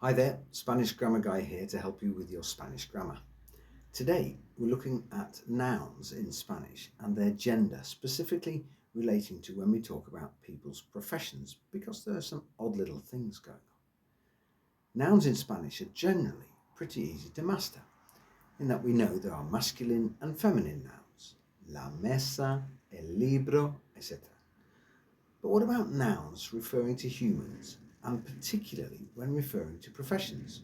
Hi there, Spanish Grammar Guy here to help you with your Spanish grammar. Today we're looking at nouns in Spanish and their gender, specifically relating to when we talk about people's professions, because there are some odd little things going on. Nouns in Spanish are generally pretty easy to master, in that we know there are masculine and feminine nouns, la mesa, el libro, etc. But what about nouns referring to humans, and particularly when referring to professions,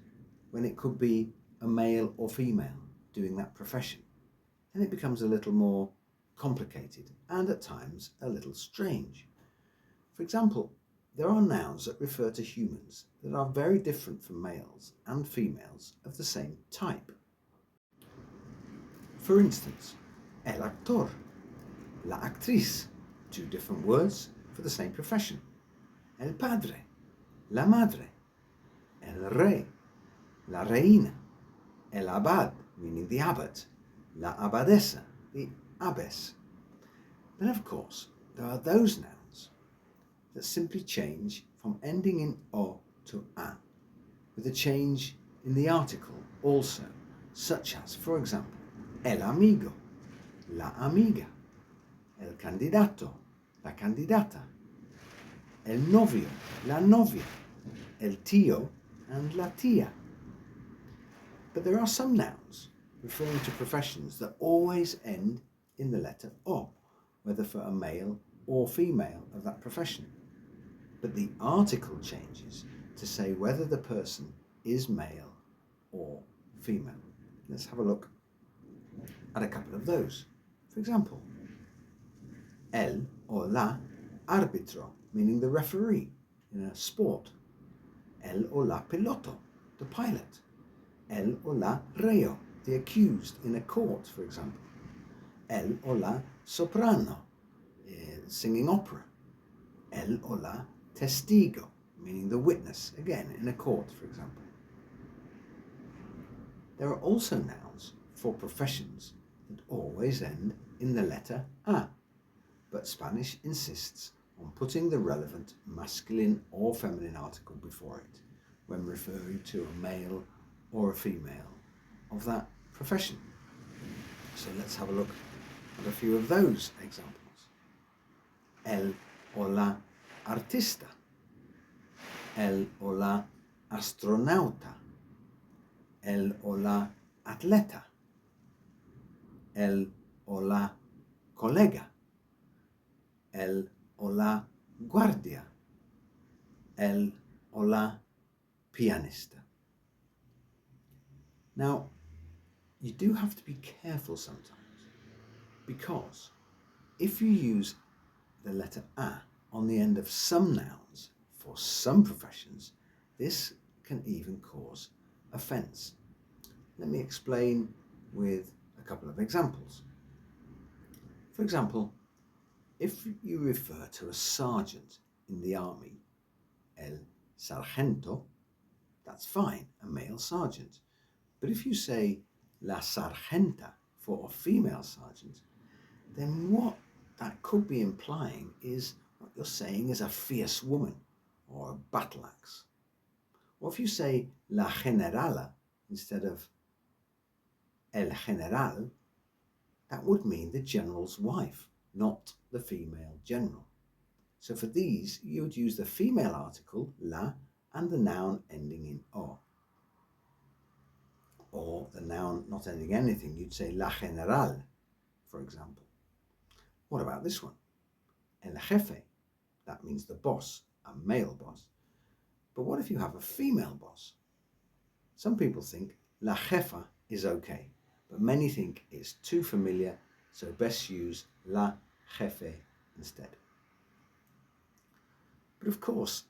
when it could be a male or female doing that profession? Then it becomes a little more complicated and at times a little strange. For example, there are nouns that refer to humans that are very different from males and females of the same type. For instance, el actor, la actriz, two different words for the same profession. El padre, la madre, el rey, la reina, el abad, meaning the abbot, la abadesa, the abbess. Then of course there are those nouns that simply change from ending in o to a, with a change in the article also, such as, for example, el amigo, la amiga, el candidato, la candidata, el novio, la novia, el tío and la tía. But there are some nouns referring to professions that always end in the letter O, whether for a male or female of that profession. But the article changes to say whether the person is male or female. Let's have a look at a couple of those. For example, el or la árbitro, meaning the referee in a sport. El o la piloto, the pilot. El o la reo, the accused in a court, for example. El o la soprano, singing opera. El o la testigo, meaning the witness, again in a court, for example. There are also nouns for professions that always end in the letter a, but Spanish insists on putting the relevant masculine or feminine article before it when referring to a male or a female of that profession. So let's have a look at a few of those examples. El o la artista, el o la astronauta, el o la atleta, el o la colega, el o la guardia, el o la pianista. Now, you do have to be careful sometimes, because if you use the letter a on the end of some nouns for some professions, this can even cause offence. Let me explain with a couple of examples. For example, if you refer to a sergeant in the army, el sargento, that's fine, a male sergeant. But if you say la sargenta for a female sergeant, then what that could be implying is what you're saying is a fierce woman or a battle axe. Or if you say la generala instead of el general, that would mean the general's wife, not the female general. So for these, you would use the female article, la, and the noun ending in o. Or the noun not ending anything, you'd say la general, for example. What about this one? El jefe, that means the boss, a male boss. But what if you have a female boss? Some people think la jefa is okay, but many think it's too familiar, so best use la jefe instead. But of course,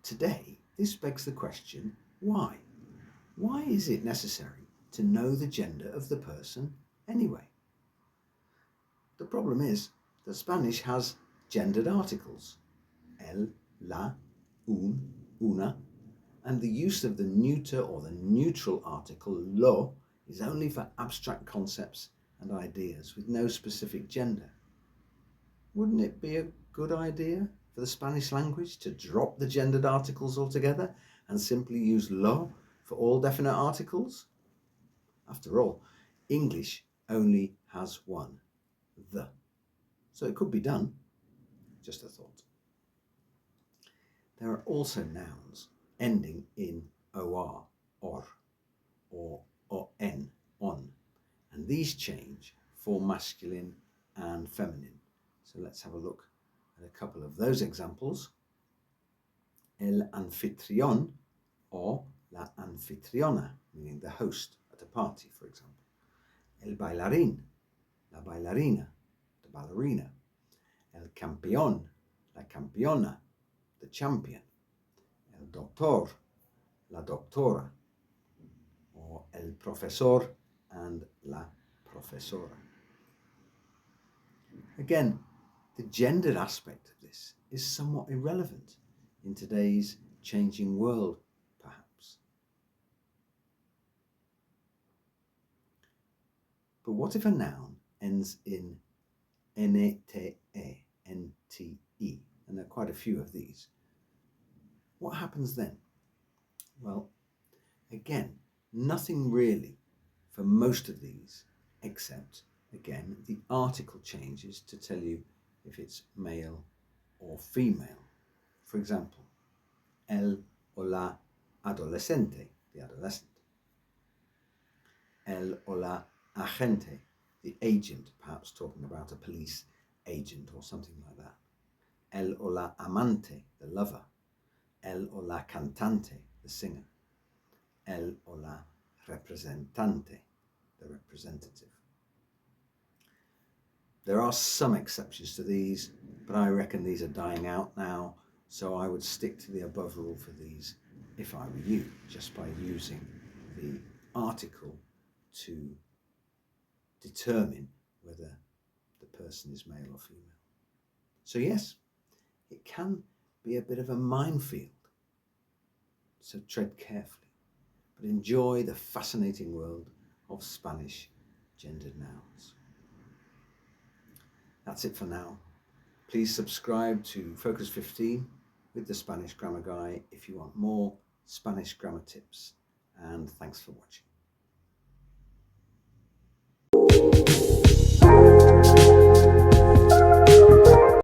today, this begs the question, why? Why is it necessary to know the gender of the person anyway? The problem is that Spanish has gendered articles, el, la, un, una, and the use of the neuter or the neutral article, lo, is only for abstract concepts and ideas with no specific gender. Wouldn't it be a good idea for the Spanish language to drop the gendered articles altogether and simply use lo for all definite articles? After all, English only has one, the. So it could be done. Just a thought. There are also nouns ending in or, or n, on, and these change for masculine and feminine. So let's have a look at a couple of those examples. El anfitrión or la anfitriona, meaning the host at a party, for example. El bailarín, la bailarina, the ballerina. El campeón, la campeona, the champion. El doctor, la doctora. Or el profesor and la profesora. Again, the gendered aspect of this is somewhat irrelevant in today's changing world, perhaps. But what if a noun ends in nte, nte, and there are quite a few of these? What happens then? Well, again, nothing really for most of these, except, again, the article changes to tell you if it's male or female. For example, el o la adolescente, the adolescent. El o la agente, the agent, perhaps talking about a police agent or something like that. El o la amante, the lover. El o la cantante, the singer. El o la representante, the representative. There are some exceptions to these, but I reckon these are dying out now, so I would stick to the above rule for these if I were you, just by using the article to determine whether the person is male or female. So yes, it can be a bit of a minefield, so tread carefully, but enjoy the fascinating world of Spanish gendered nouns. That's it for now. Please subscribe to Focus 15 with the Spanish Grammar Guy if you want more Spanish grammar tips, and thanks for watching.